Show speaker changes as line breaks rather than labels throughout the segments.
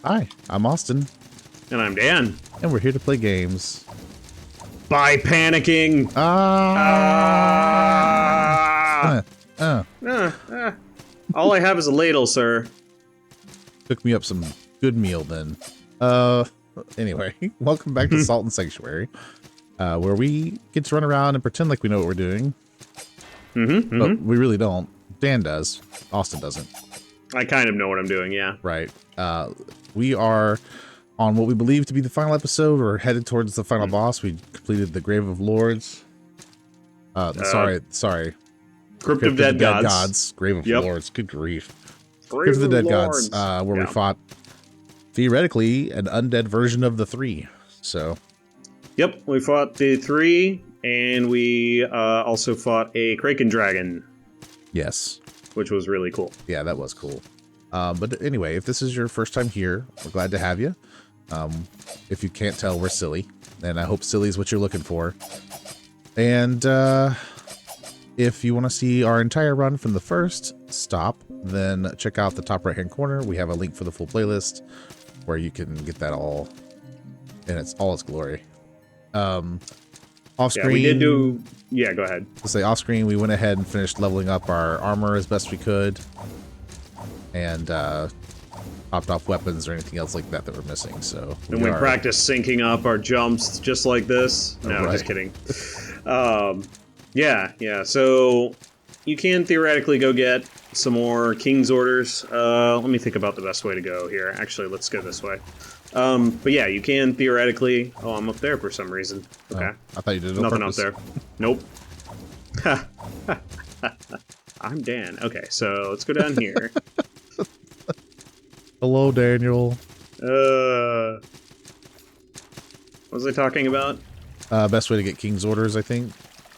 Hi, I'm Austin.
And I'm Dan.
And we're here to play games.
By panicking! All I have is a ladle, sir.
Cook me up some good meal then. Anyway, welcome back to Salt and Sanctuary, where we get to run around and pretend like we know what we're doing. But we really don't. Dan does. Austin doesn't.
I kind of know what I'm doing, yeah.
Right. We are on what we believe to be the final episode. We're headed towards the final boss. We completed the Grave of Lords. Sorry.
Crypt of Dead Gods.
Grave of Lords. Good grief.
Grave
of the Dead
Lords.
Gods, where we fought, theoretically, an undead version of the 3. So.
Yep, we fought the 3, and we also fought a Kraken Dragon.
Yes.
Which was really cool.
Yeah, that was cool. But anyway, if this is your first time here, we're glad to have you. If you can't tell, we're silly. And I hope silly is what you're looking for. And if you want to see our entire run from the first stop, then check out the top right-hand corner. We have a link for the full playlist where you can get that all in all its glory. Off screen,
yeah, we did do. Yeah, go ahead.
Let's say off screen, we went ahead and finished leveling up our armor as best we could, and popped off weapons or anything else like that that we're missing. So
and we practiced syncing up our jumps just like this. No,
right.
Just kidding. Yeah. So you can theoretically go get some more King's Orders. Let me think about the best way to go here. Actually, let's go this way. But yeah, you can theoretically. Oh, I'm up there for some reason. Okay.
Oh, I thought you did it on
Nothing
purpose.
up there. Nope. I'm Dan. Okay, so let's go down here.
Hello, Daniel.
What was I talking about?
Best way to get King's Orders, I think.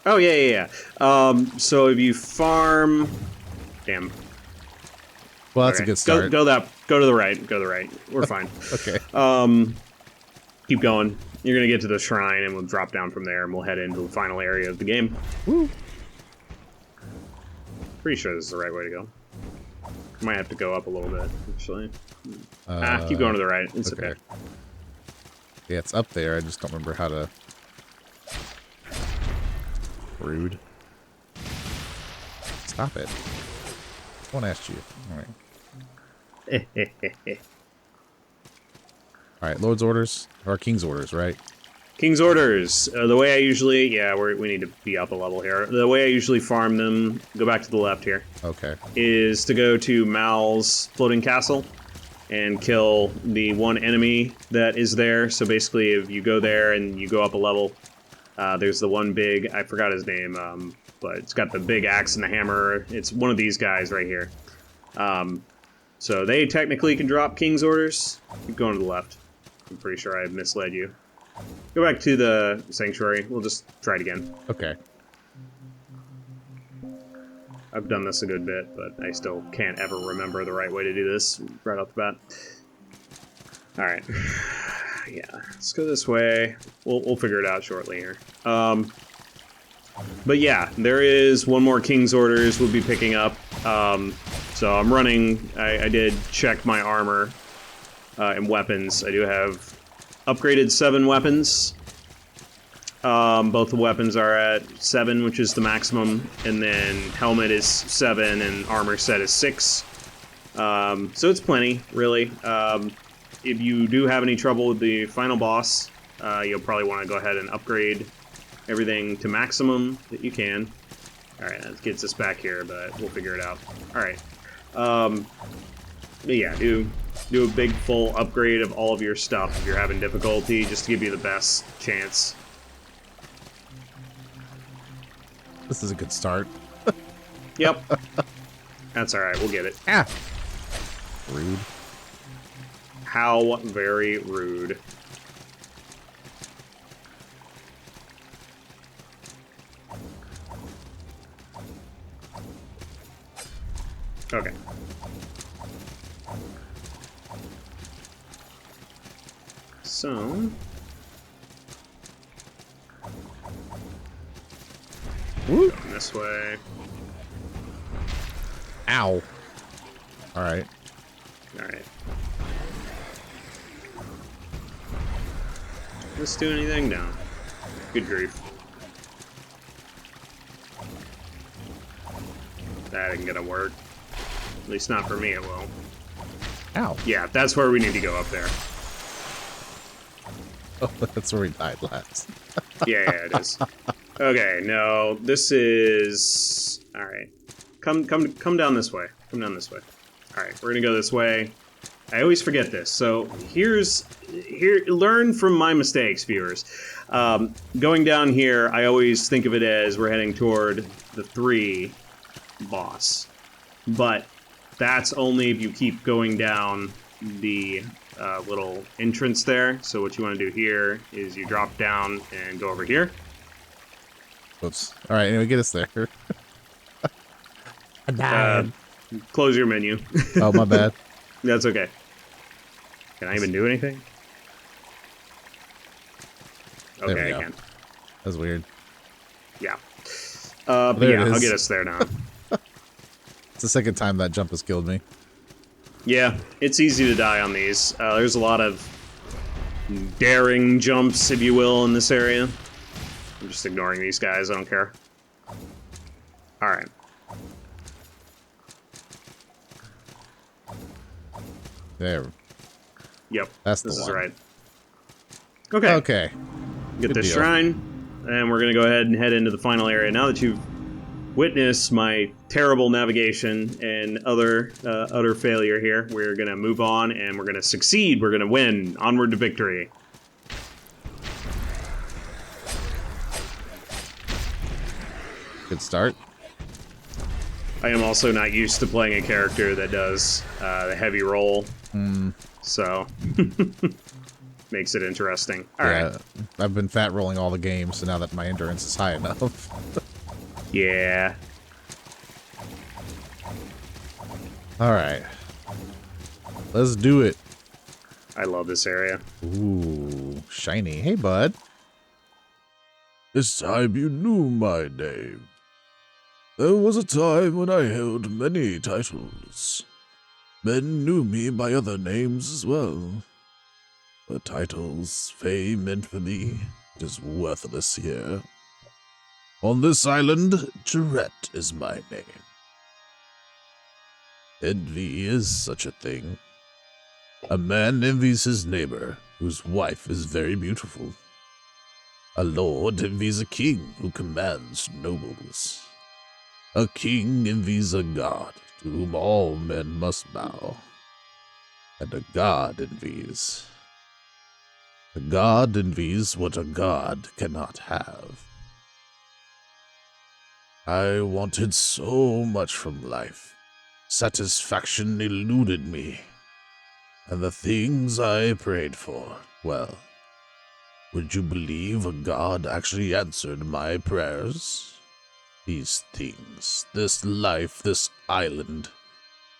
Oh, yeah. So if you farm... Damn.
Well, that's a good start.
Go to the right. Go to the right. We're fine.
Okay.
Keep going. You're going to get to the shrine, and we'll drop down from there, and we'll head into the final area of the game.
Woo.
Pretty sure this is the right way to go. Might have to go up a little bit, actually. Keep going to the right. It's okay.
Yeah, it's up there. I just don't remember how to... Rude. Stop it. I won't ask you. Alright. Alright, Lord's Orders. Or King's Orders, right?
King's Orders. The way I usually... Yeah, we need to be up a level here. The way I usually farm them... Go back to the left here.
Okay.
Is to go to Mal's floating castle and kill the one enemy that is there. So basically, if you go there and you go up a level, there's the one big... I forgot his name, but it's got the big axe and the hammer. It's one of these guys right here. So they technically can drop King's Orders. Keep going to the left. I'm pretty sure I misled you. Go back to the sanctuary. We'll just try it again.
Okay.
I've done this a good bit, but I still can't ever remember the right way to do this right off the bat. Alright. Yeah, let's go this way. We'll figure it out shortly here. But yeah, there is one more King's Orders we'll be picking up. So I'm running... I did check my armor and weapons. I do have upgraded 7 weapons. Both the weapons are at 7, which is the maximum, and then helmet is 7 and armor set is 6. So it's plenty, really. If you do have any trouble with the final boss, you'll probably want to go ahead and upgrade everything to maximum that you can. Alright, that gets us back here, but we'll figure it out. Alright. But yeah, do a big full upgrade of all of your stuff if you're having difficulty, just to give you the best chance.
This is a good start.
Yep. That's alright, we'll get it.
Ah! Rude.
How very rude. Okay. So...
Woo.
This way.
Ow. Alright.
Alright. this do anything? No. Good grief. That ain't gonna work. At least not for me, it will.
Ow.
Yeah, that's where we need to go up there.
Oh, that's where we died last.
Yeah, it is. Okay, no, this is... Alright. Come down this way. Come down this way. Alright, we're gonna go this way. I always forget this, so learn from my mistakes, viewers. Going down here, I always think of it as we're heading toward the 3 boss. But that's only if you keep going down the little entrance there. So what you want to do here is you drop down and go over here.
Oops. All right, anyway, get us there. I died.
Close your menu.
Oh, my bad.
That's okay. Can I even do anything? Okay, I can.
That's weird.
Yeah. But yeah, I'll get us there now.
It's the second time that jump has killed me.
Yeah, it's easy to die on these. There's a lot of daring jumps, if you will, in this area. I'm just ignoring these guys, I don't care. Alright.
There.
Yep,
That's the
this is
one.
right. Okay.
Okay.
Get
Good
this
deal.
shrine, and we're gonna go ahead and head into the final area. Now that you've witnessed my terrible navigation and utter failure here, we're gonna move on and we're gonna succeed. We're gonna win. Onward to victory.
Good start.
I am also not used to playing a character that does the heavy roll, so makes it interesting. All right.
I've been fat rolling all the games, so now that my endurance is high enough.
Yeah.
All right. Let's do it.
I love this area.
Ooh, shiny. Hey, bud.
This time you knew my name. There was a time when I held many titles. Men knew me by other names as well. But titles, fame, infamy, it is worthless here. On this island, Jarrett is my name. Envy is such a thing. A man envies his neighbor, whose wife is very beautiful. A lord envies a king who commands nobles. A king envies a god to whom all men must bow. And a god envies. A god envies what a god cannot have. I wanted so much from life. Satisfaction eluded me. And the things I prayed for, well, would you believe a god actually answered my prayers? These things, this life, this island,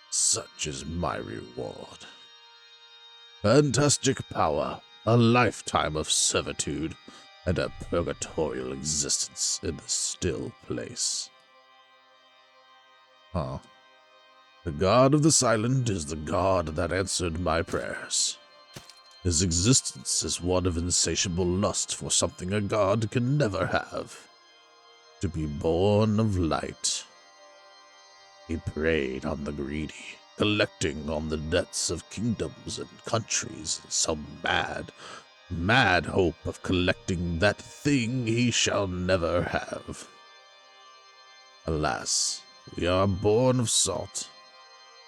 such is my reward. Fantastic power, a lifetime of servitude, and a purgatorial existence in the still place.
Huh.
The god of this island is the god that answered my prayers. His existence is one of insatiable lust for something a god can never have. To be born of light. He preyed on the greedy, collecting on the debts of kingdoms and countries in some mad hope of collecting that thing he shall never have. Alas, we are born of salt,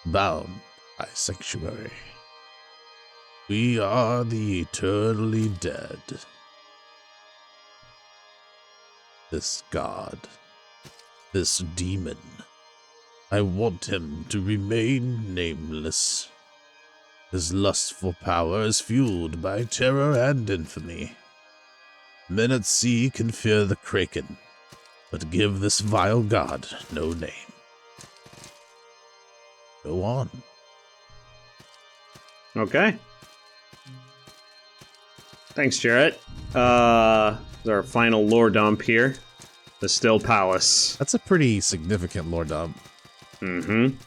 bound by sanctuary. We are the eternally dead. This god, this demon, I want him to remain nameless. His lust for power is fueled by terror and infamy. Men at sea can fear the kraken, but give this vile god no name. Go on.
Okay. Thanks, Jarrett. This is our final lore dump here. The Still Palace.
That's a pretty significant lore dump.
Mm-hmm.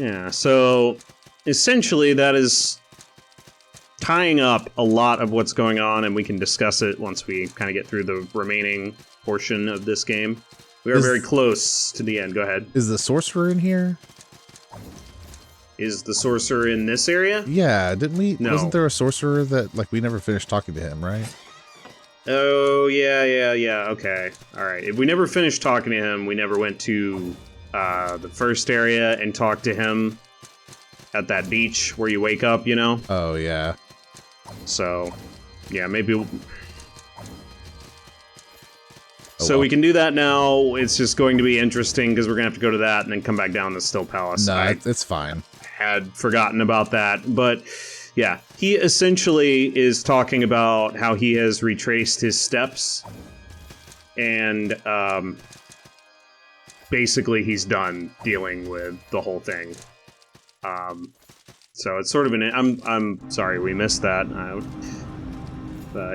Yeah, so essentially that is tying up a lot of what's going on, and we can discuss it once we kind of get through the remaining portion of this game. We are very close to the end. Go ahead.
Is the sorcerer in here?
Is the sorcerer in this area?
Yeah, didn't we?
No.
Wasn't there a sorcerer that, like, we never finished talking to him, right?
Oh, yeah. Okay. All right. If we never finished talking to him, we never went to the first area and talked to him at that beach where you wake up, you know?
Oh, yeah.
So, yeah, maybe...
well.
We can do that now. It's just going to be interesting because we're going to have to go to that and then come back down to Still Palace.
No, it's fine.
Had forgotten about that, but yeah, he essentially is talking about how he has retraced his steps, and basically he's done dealing with the whole thing. So it's sort of I'm sorry we missed that.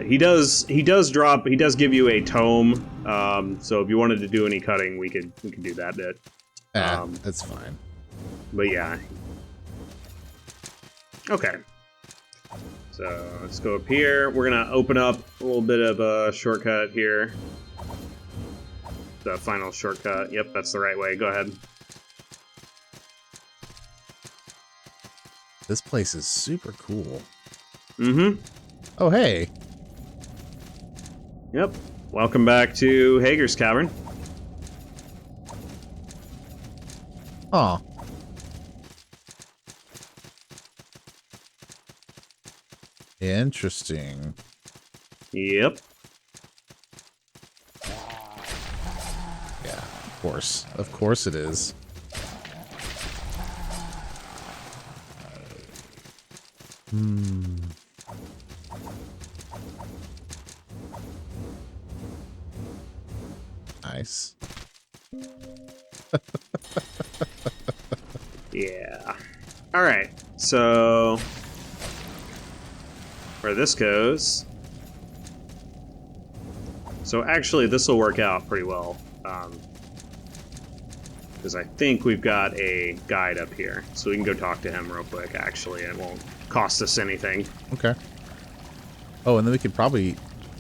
He does give you a tome. So if you wanted to do any cutting, we could do that bit.
That's fine.
But yeah. Okay. So let's go up here. We're gonna open up a little bit of a shortcut here. The final shortcut. Yep, that's the right way. Go ahead.
This place is super cool.
Mm-hmm.
Oh, hey.
Yep. Welcome back to Hager's Cavern.
Aw. Interesting.
Yep.
Yeah, of course. Of course it is. Nice.
Yeah. All right. So where this goes. So actually, this will work out pretty well. Because I think we've got a guide up here. So we can go talk to him real quick, actually. It won't cost us anything.
Okay. Oh, and then we could probably...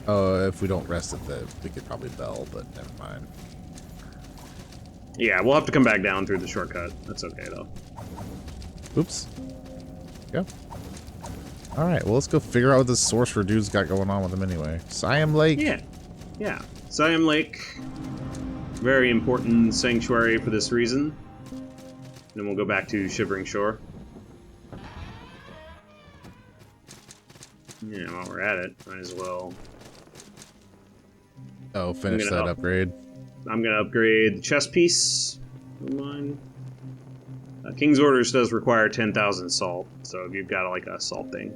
if we don't rest at the... We could probably bell, but never mind.
Yeah, we'll have to come back down through the shortcut. That's okay, though.
Oops. Go. Alright, well, let's go figure out what this sorcerer dude's got going on with him anyway. Siam Lake.
Yeah. Siam Lake. Very important sanctuary for this reason. Then we'll go back to Shivering Shore. Yeah, while we're at it, might as well.
Oh, finish that upgrade.
I'm gonna upgrade the chest piece of mine. King's Orders does require 10,000 salt, so if you've got like a salt thing.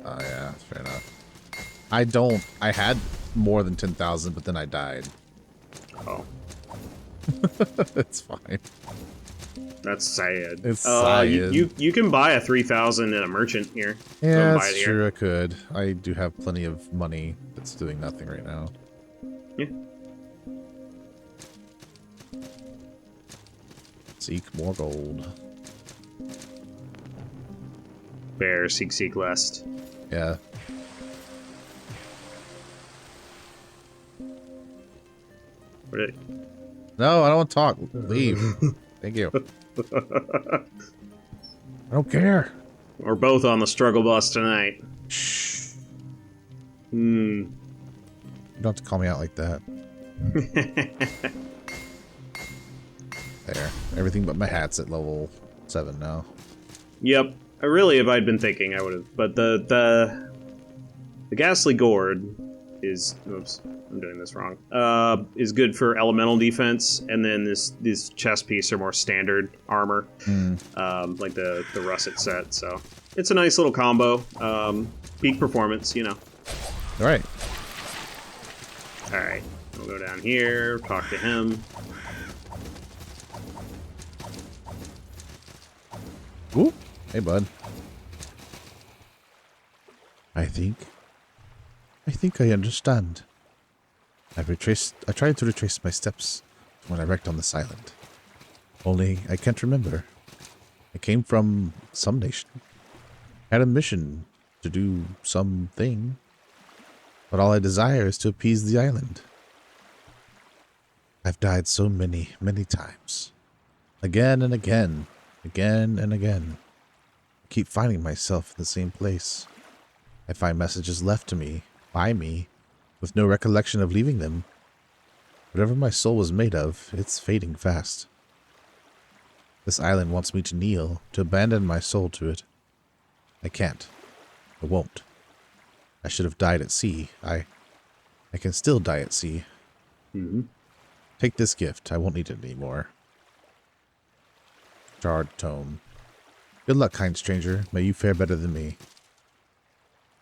Oh yeah, fair enough. I had more than 10,000, but then I died.
Oh.
It's fine.
That's sad.
It's sad.
You can buy a 3,000 at a merchant here.
Yeah, that's true. I could. I do have plenty of money that's doing nothing right now.
Yeah.
Seek more gold.
Bear, seek lest.
Yeah. No, I don't want to talk. Leave. Thank you. I don't care.
We're both on the struggle bus tonight.
Shh.
Hmm.
You don't have to call me out like that. There. Everything but my hat's at level 7 now.
Yep. If I'd been thinking, I would have. But the Ghastly Gourd is... Oops, I'm doing this wrong. Is good for elemental defense, and then this chest piece are more standard armor, like the russet set. So it's a nice little combo. Peak performance, you know.
All right.
All right. We'll go down here, talk to him.
Ooh. Hey, bud. I think I understand. I tried to retrace my steps when I wrecked on this island. Only I can't remember. I came from some nation. Had a mission to do something. But all I desire is to appease the island. I've died so many, many times. Again and again. Again and again. I keep finding myself in the same place. I find messages left to me, by me, with no recollection of leaving them. Whatever my soul was made of, it's fading fast. This island wants me to kneel, to abandon my soul to it. I can't. I won't. I should have died at sea. I can still die at sea.
Mm-hmm.
Take this gift. I won't need it anymore. Charred tome. Good luck, kind stranger. May you fare better than me.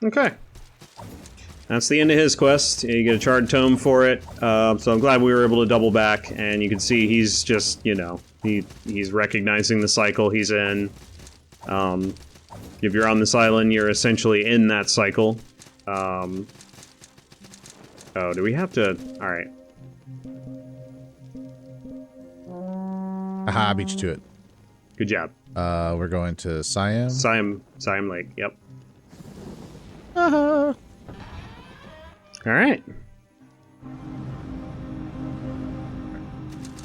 Okay. That's the end of his quest. You get a charred tome for it. So I'm glad we were able to double back, and you can see he's just, you know, he's recognizing the cycle he's in. If you're on this island, you're essentially in that cycle. Oh, do we have to? All right.
Aha, I beat you to it.
Good job.
We're going to Siam.
Siam Lake. Yep.
Aha.
All right.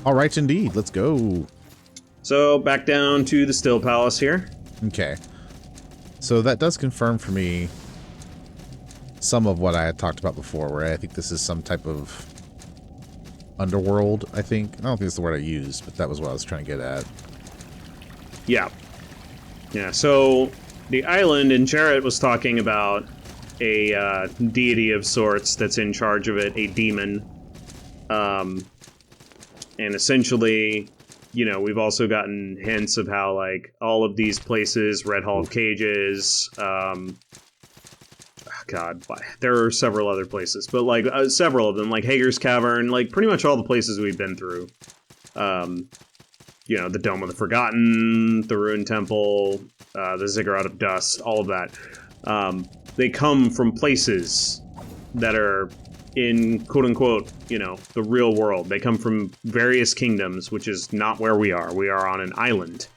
All right, indeed. Let's go.
So back down to the Still Palace here.
Okay. So that does confirm for me some of what I had talked about before, where I think this is some type of underworld, I think. I don't think it's the word I used, but that was what I was trying to get at.
Yeah. Yeah, so the island, and Jarrett was talking about a deity of sorts that's in charge of it, a demon. And essentially, you know, we've also gotten hints of how, like, all of these places, Red Hall Cages, God, there are several other places, but, like, several of them, like Hager's Cavern, like, pretty much all the places we've been through. You know, the Dome of the Forgotten, the Ruined Temple, the Ziggurat of Dust, all of that. They come from places that are in, quote-unquote, you know, the real world. They come from various kingdoms, which is not where we are. We are on an island.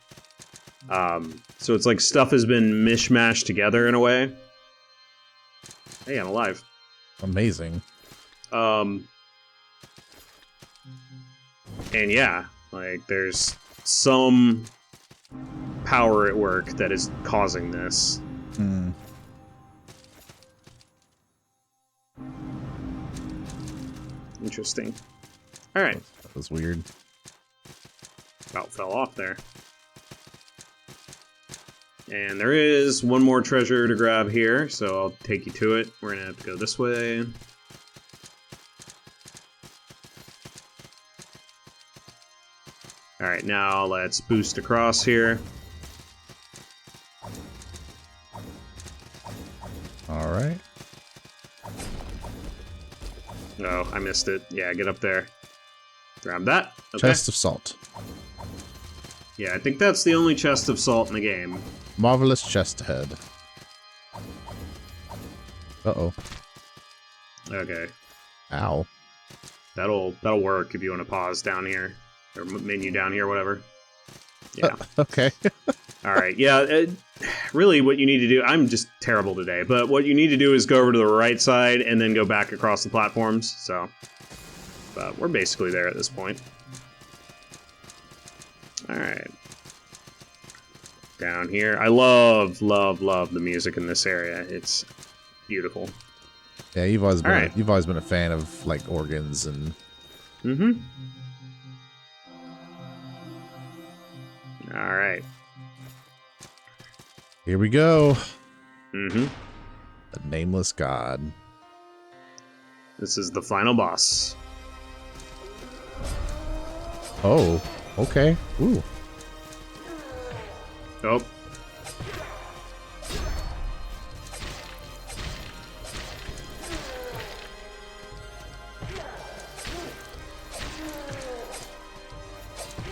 So it's like stuff has been mishmashed together in a way. Hey, I'm alive.
Amazing.
And yeah, like, there's some power at work that is causing this.
Hmm.
Interesting. All right.
That was weird.
About fell off there. And there is one more treasure to grab here, so I'll take you to it. We're gonna have to go this way. Alright, now let's boost across here.
Alright.
Oh, I missed it. Yeah, get up there. Grab that. Okay.
Chest of salt.
Yeah, I think that's the only chest of salt in the game.
Marvelous chest ahead. Uh-oh.
Okay.
Ow.
That'll work if you want to pause down here. Or menu down here, whatever. Yeah.
Okay.
Alright, yeah, really what you need to do, I'm just terrible today, but what you need to do is go over to the right side and then go back across the platforms, so. But we're basically there at this point. Alright. Down here. I love the music in this area. It's beautiful.
Yeah, you've always been
Alright.
you've always been a fan of, like, organs and...
Mm-hmm. Alright.
Here we go.
Mm-hmm.
The Nameless God.
This is the final boss.
Oh, okay. Ooh.
Oh.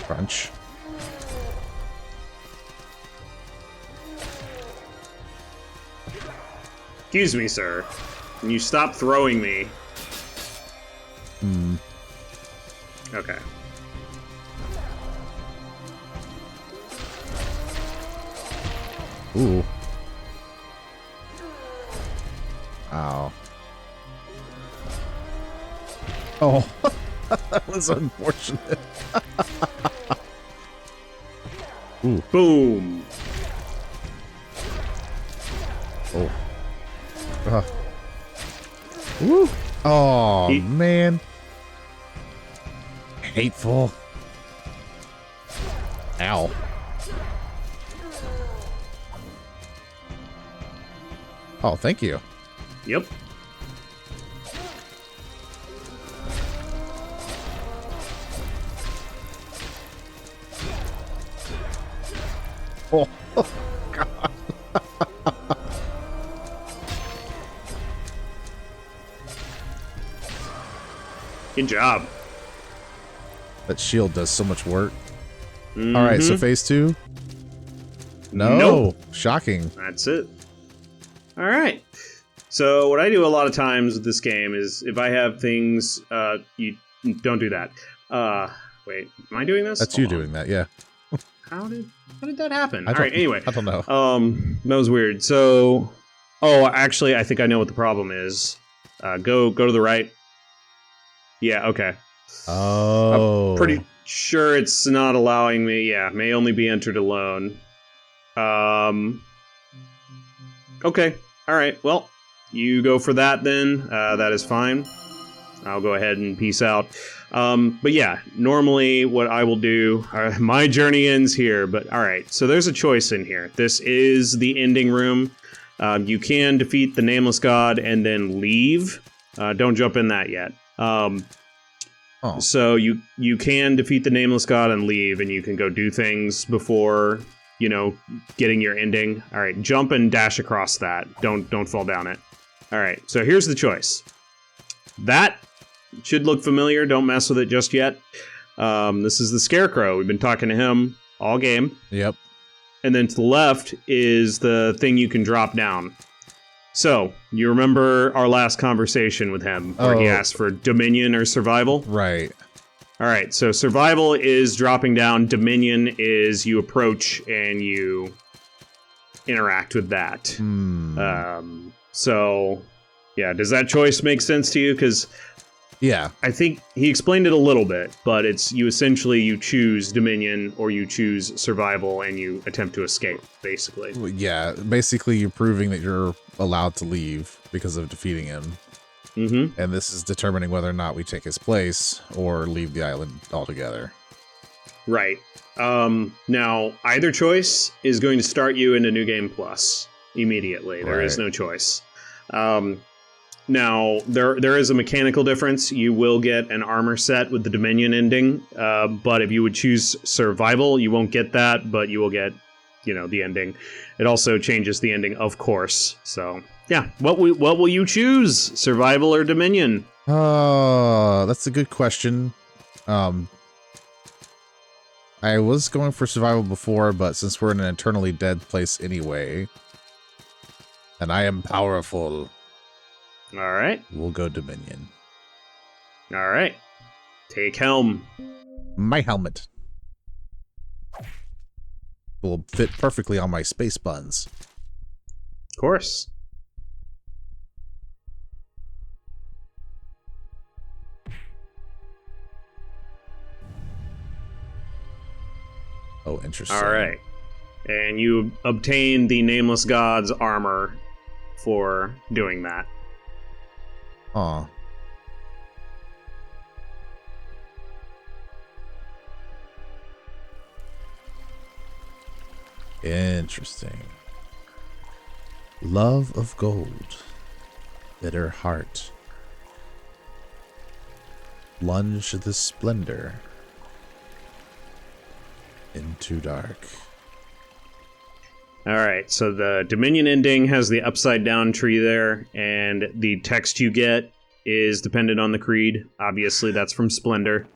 Crunch.
Excuse me, sir. Can you stop throwing me?
Hmm.
Okay.
Ooh. Ow. Oh, that was unfortunate. Ooh.
Boom.
Oh. Woo. Oh, man. Hateful. Ow. Oh, thank you.
Yep.
Oh, God.
Good job.
That shield does so much work. All right, so phase 2. No.
Nope.
Shocking.
That's it. All right. So what I do a lot of times with this game is if I have things, you don't do that. Wait, am I doing this?
That's you doing that, yeah.
How did that happen?
I
All right. Anyway,
I don't know.
that was weird. So, actually, I think I know what the problem is. Go to the right. Yeah. Okay.
Oh.
I'm pretty sure it's not allowing me. Yeah, may only be entered alone. Okay. All right. Well, you go for that then. That is fine. I'll go ahead and peace out. But yeah, normally what I will do, my journey ends here, but all right. So there's a choice in here. This is the ending room. You can defeat the Nameless God and then leave. Don't jump in that yet. So you can defeat the Nameless God and leave, and you can go do things before, getting your ending. All right, jump and dash across that. Don't fall down it. All right, so here's the choice. That should look familiar. Don't mess with it just yet. This is the Scarecrow. We've been talking to him all game.
Yep.
And then to the left is the thing you can drop down. So, you remember our last conversation with him where he asked for Dominion or Survival?
Right.
All right, so Survival is dropping down. Dominion is you approach and you interact with that. So, yeah, does that choice make sense to you? Because
yeah,
I think he explained it a little bit, but it's you choose Dominion or you choose Survival and you attempt to escape, basically.
Well, yeah, basically you're proving that you're allowed to leave because of defeating him.
Mm-hmm.
And this is determining whether or not we take his place or leave the island altogether.
Right. Now, either choice is going to start you into New Game Plus immediately. There is no choice. Now, there is a mechanical difference. You will get an armor set with the Dominion ending, but if you would choose Survival, you won't get that, but you will get, the ending. It also changes the ending, of course. So, yeah. What will you choose? Survival or Dominion?
That's a good question. I was going for Survival before, but since we're in an eternally dead place anyway, and I am powerful...
All right.
We'll go Dominion.
All right. Take helm.
My helmet will fit perfectly on my space buns.
Of course.
Oh, interesting.
All right. And you obtain the Nameless God's armor for doing that.
Aw. Interesting. Love of gold. Bitter heart. Plunge the splendor into dark.
All right, so the Dominion ending has the upside down tree there, and the text you get is dependent on the creed. Obviously, that's from Splendor.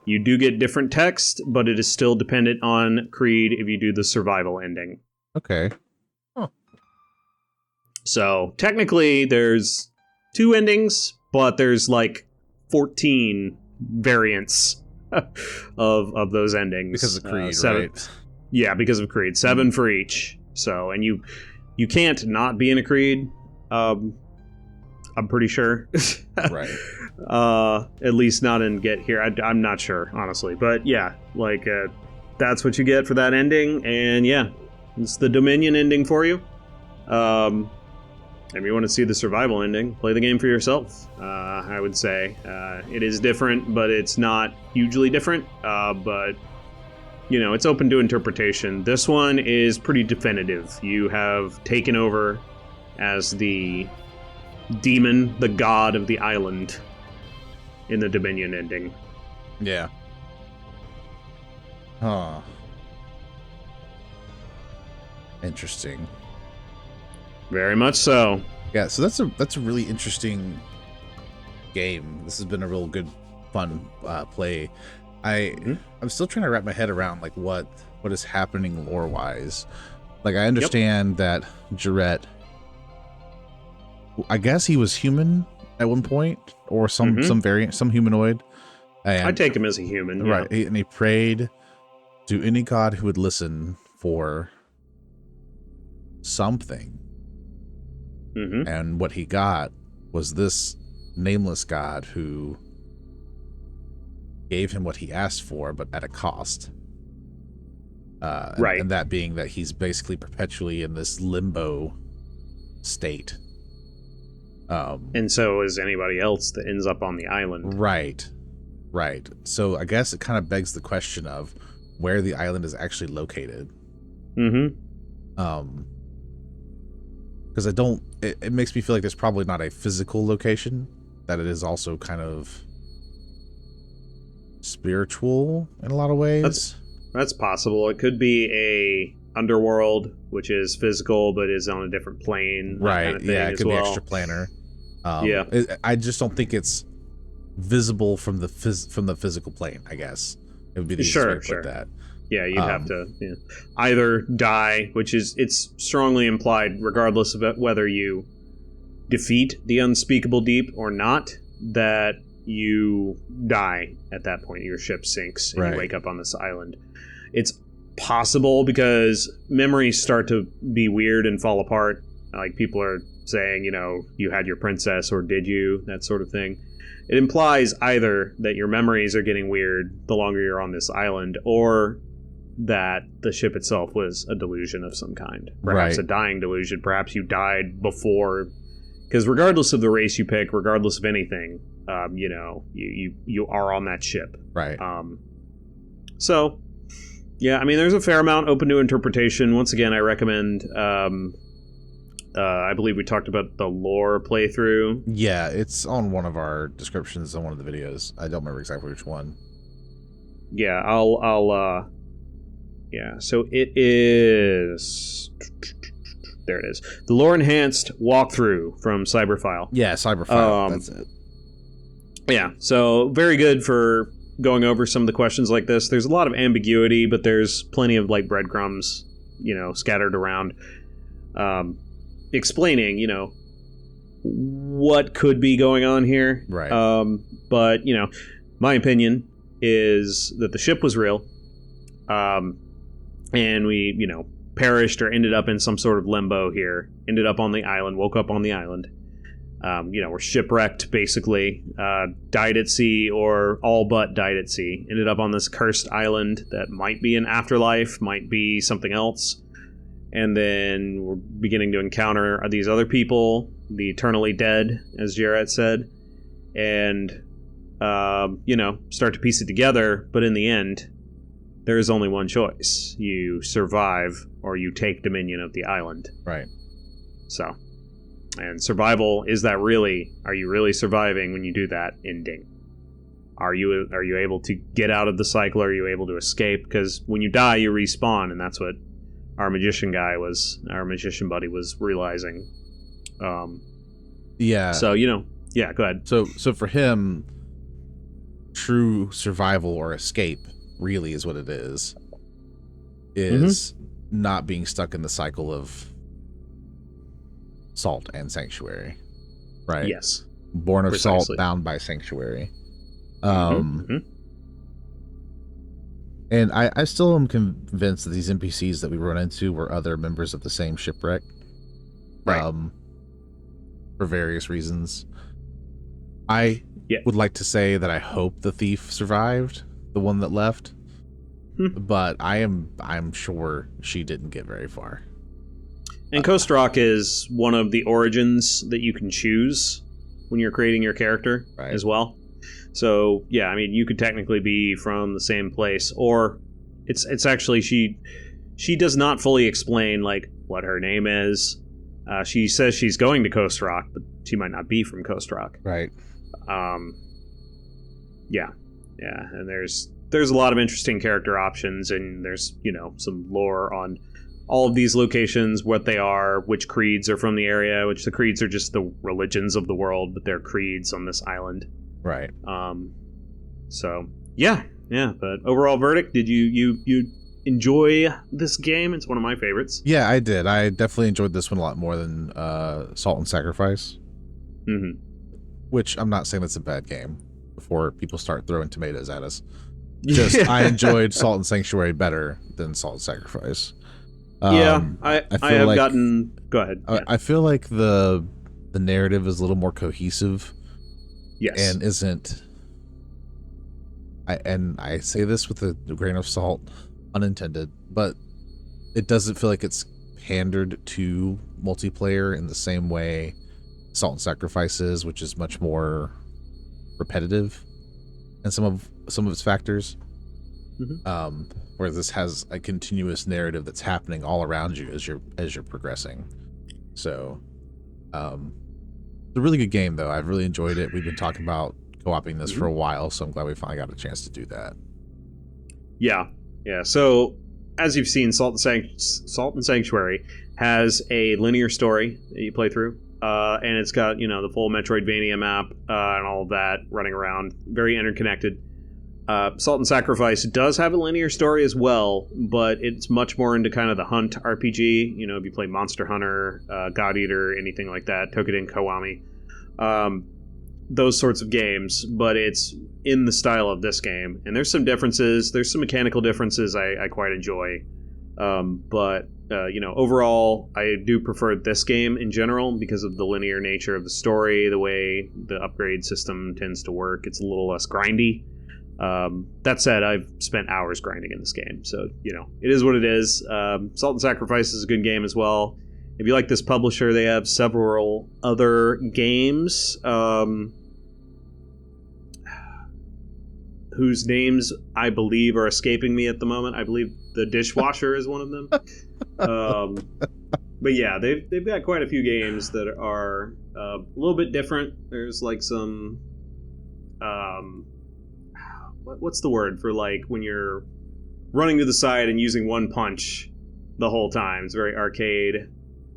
You do get different text, but it is still dependent on creed if you do the survival ending.
Okay.
So technically, there's 2 endings, but there's like 14 variants of those endings
Because of creed,
7,
right?
Yeah, because of creed. 7 for each. So, and you can't not be in a creed. I'm pretty sure.
Right.
At least not in Get Here. I'm not sure, honestly. But yeah, like, that's what you get for that ending. And yeah, it's the Dominion ending for you. If you want to see the survival ending, play the game for yourself, I would say. It is different, but it's not hugely different. But, you know, it's open to interpretation. This one is pretty definitive. You have taken over as the demon, the god of the island in the Dominion ending.
Yeah. Huh. Interesting.
Very much so.
Yeah, so that's a really interesting game. This has been a real good, fun play. I'm still trying to wrap my head around like what is happening lore wise. Like I understand that Jarrett, I guess he was human at one point, or some variant, some humanoid. And,
I take him as a human,
right? And he prayed to any god who would listen for something. And what he got was this nameless god who gave him what he asked for, but at a cost.
Right.
And that being that he's basically perpetually in this limbo state.
And so is anybody else that ends up on the island.
Right. Right. So I guess it kind of begs the question of where the island is actually located. Because it makes me feel like there's probably not a physical location, that it is also kind of spiritual in a lot of ways.
That's possible. It could be a underworld, which is physical but is on a different plane.
Right.
Kind of thing
Yeah, it could
as
be
well.
extraplanar.
Yeah.
I just don't think it's visible from the physical plane, I guess. It would be the easiest way to put that.
Yeah, you'd have to either die, which is, it's strongly implied, regardless of whether you defeat the unspeakable deep or not, that you die at that point. Your ship sinks and you wake up on this island. It's possible because memories start to be weird and fall apart. Like people are saying, you know, you had your princess or did you? That sort of thing. It implies either that your memories are getting weird the longer you're on this island, or that the ship itself was a delusion of some kind. Perhaps a dying delusion. Perhaps you died before. Because regardless of the race you pick, regardless of anything, you know, you are on that ship.
Right.
So, yeah, I mean, there's a fair amount open to interpretation. Once again, I recommend... I believe we talked about the lore playthrough.
Yeah, it's on one of our descriptions on one of the videos. I don't remember exactly which one.
Yeah, yeah, so it is... There it is. The lore enhanced walkthrough from Cyberfile.
Yeah, Cyberfile, that's it.
Yeah, so very good for going over some of the questions like this. There's a lot of ambiguity, but there's plenty of like breadcrumbs, you know, scattered around. Explaining, you know, what could be going on here.
Right.
But, you know, my opinion is that the ship was real. And we, you know, perished or ended up in some sort of limbo here. Ended up on the island, woke up on the island. You know, we're shipwrecked, basically. Died at sea, or all but died at sea. Ended up on this cursed island that might be an afterlife, might be something else. And then we're beginning to encounter these other people, the eternally dead, as Jarrett said. And, you know, start to piece it together. But in the end, there is only one choice. You survive or you take dominion of the island.
Right.
So, and survival, is that really, are you really surviving when you do that ending? Are you able to get out of the cycle? Are you able to escape? Because when you die, you respawn, and that's what our magician buddy was realizing.
Yeah.
So, you know, yeah, go ahead.
So for him, true survival or escape really is what it is not being stuck in the cycle of salt and sanctuary. Right.
Yes.
Born of
Precisely.
salt, bound by sanctuary. And I still am convinced that these NPCs that we run into were other members of the same shipwreck.
Right.
for various reasons. I
Yeah.
would like to say that I hope the thief survived, the one that left, but I'm sure she didn't get very far.
And Coast Rock is one of the origins that you can choose when you're creating your character as well. So yeah, I mean, you could technically be from the same place, or it's actually she does not fully explain like what her name is. She says she's going to Coast Rock, but she might not be from Coast Rock.
Right.
Yeah, and there's a lot of interesting character options, and there's some lore on all of these locations, what they are, which creeds are from the area, which the creeds are just the religions of the world, but they're creeds on this island.
Right.
So yeah. But overall verdict, did you enjoy this game? It's one of my favorites.
Yeah, I did. I definitely enjoyed this one a lot more than Salt and Sacrifice.
Mm-hmm.
Which I'm not saying that's a bad game before people start throwing tomatoes at us. Just I enjoyed Salt and Sanctuary better than Salt and Sacrifice.
I have like, gotten. Go ahead.
I feel like the narrative is a little more cohesive.
Yes.
And isn't. I say this with a grain of salt, unintended, but it doesn't feel like it's pandered to multiplayer in the same way Salt and Sacrifice is, which is much more repetitive in some of its factors.
Mm-hmm.
Where this has a continuous narrative that's happening all around you as you're progressing. So, it's a really good game though. I've really enjoyed it. We've been talking about co-oping this for a while, so I'm glad we finally got a chance to do that. Yeah.
So, as you've seen, Salt and Sanctuary has a linear story that you play through, and it's got the full Metroidvania map and all of that running around, very interconnected. Salt and Sacrifice does have a linear story as well, but it's much more into kind of the hunt RPG. If you play Monster Hunter, God Eater, anything like that, Tokiden Kiwami, those sorts of games, but it's in the style of this game. And there's some differences. There's some mechanical differences I quite enjoy. But overall, I do prefer this game in general because of the linear nature of the story, the way the upgrade system tends to work. It's a little less grindy. That said, I've spent hours grinding in this game, so it is what it is. Salt and Sacrifice is a good game as well. If you like this publisher, they have several other games whose names I believe are escaping me at the moment. I believe The Dishwasher is one of them. But yeah, they've got quite a few games that are a little bit different. There's like some what's the word for like when you're running to the side and using one punch the whole time? It's very arcade.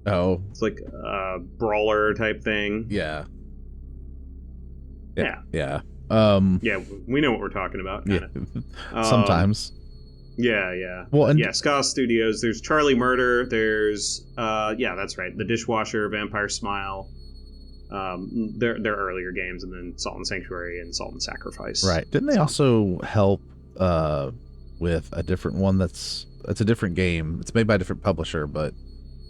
Oh,
it's like a brawler type thing.
Yeah.
Yeah, we know what we're talking about.
Yeah. Sometimes.
Yeah.
Well, and
Ska Studios. There's Charlie Murder. There's that's right. The Dishwasher, Vampire Smile. Their earlier games, and then Salt and Sanctuary and Salt and Sacrifice.
Right. Didn't they also help with a different one it's a different game. It's made by a different publisher,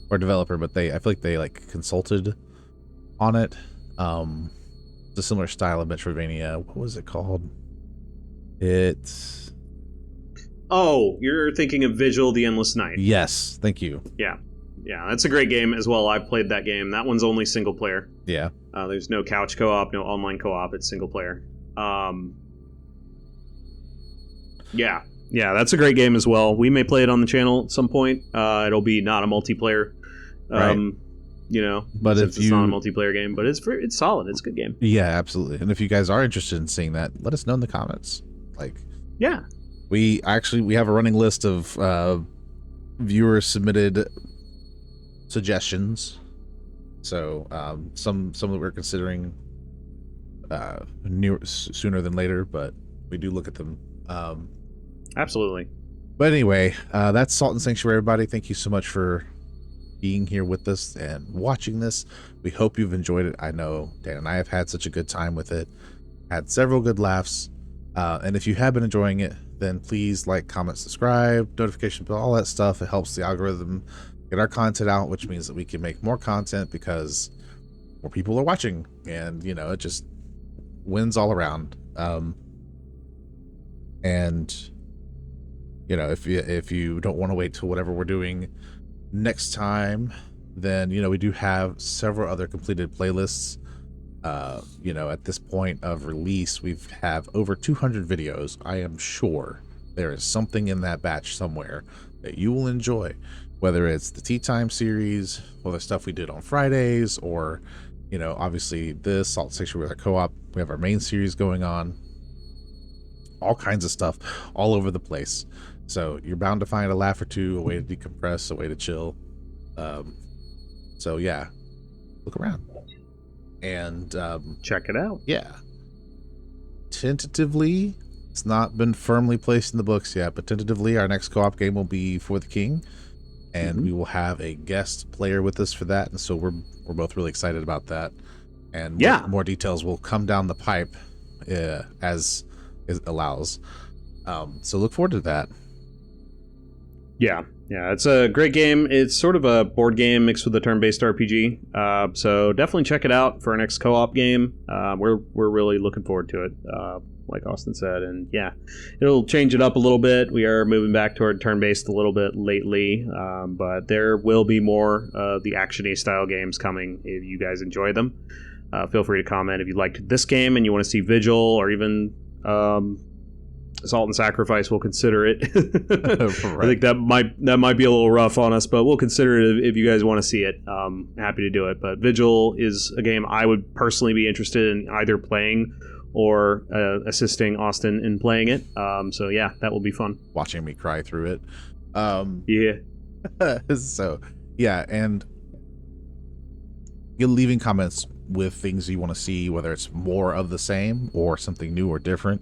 or developer, but I feel like they like consulted on it. It's a similar style of Metroidvania. What was it called?
Oh, you're thinking of Vigil: The Endless Night.
Yes, thank you.
Yeah, that's a great game as well. I've played that game. That one's only single player.
Yeah.
There's no couch co-op, no online co-op. It's single player. Yeah, that's a great game as well. We may play it on the channel at some point. It'll be not a multiplayer.
Right. But if
it's not a multiplayer game, but it's solid. It's a good game.
Yeah, absolutely. And if you guys are interested in seeing that, let us know in the comments. We have a running list of viewer submitted suggestions. So some that we're considering sooner than later, but we do look at them.
Absolutely.
But anyway, that's Salt and Sanctuary, everybody. Thank you so much for being here with us and watching this. We hope you've enjoyed it. I know Dan and I have had such a good time with it. Had several good laughs. And if you have been enjoying it, then please like, comment, subscribe, notification bell, all that stuff. It helps the algorithm get our content out, which means that we can make more content, because more people are watching, and you know, it just wins all around. And you know, if you don't want to wait till whatever we're doing next time, then you know, we do have several other completed playlists. You know, at this point of release, we've have over 200 videos. I am sure there is something in that batch somewhere that you will enjoy, whether it's the Tea Time series or the stuff we did on Fridays, or, you know, obviously this Salt Sanctuary with our co-op. We have our main series going on, all kinds of stuff all over the place. So you're bound to find a laugh or two, a way to decompress, a way to chill. So yeah, look around. And
check it out.
Yeah, tentatively, it's not been firmly placed in the books yet, but tentatively our next co-op game will be For the King, and we will have a guest player with us for that, and so we're both really excited about that. And more details will come down the pipe as it allows. So look forward to that.
Yeah, it's a great game. It's sort of a board game mixed with a turn-based RPG. So definitely check it out for our next co-op game. We're really looking forward to it, like Austin said. And yeah, it'll change it up a little bit. We are moving back toward turn-based a little bit lately, but there will be more of the action-y style games coming if you guys enjoy them. Feel free to comment if you liked this game and you want to see Vigil, or even Assault and Sacrifice. We'll consider it.
Right.
I think that might be a little rough on us, but we'll consider it if you guys want to see it. Happy to do it. But Vigil is a game I would personally be interested in either playing or assisting Austin in playing it. So yeah, that will be fun.
Watching me cry through it.
Yeah.
So yeah, and you're leaving comments with things you want to see, whether it's more of the same or something new or different.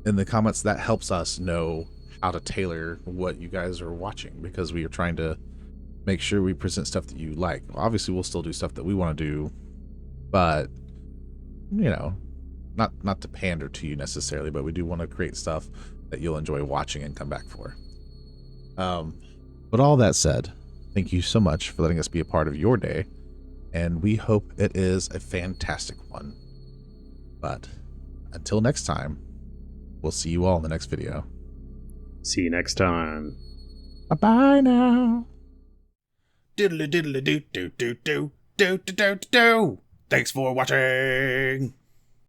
In the comments, that helps us know how to tailor what you guys are watching, because we are trying to make sure we present stuff that you like. Obviously, we'll still do stuff that we want to do, but you know, not to pander to you necessarily, but we do want to create stuff that you'll enjoy watching and come back for. But all that said, thank you so much for letting us be a part of your day, and we hope it is a fantastic one. But until next time, we'll see you all in the next video.
See you next time.
Bye-bye now.
Diddly diddly do do do do do do do do do. Thanks for watching.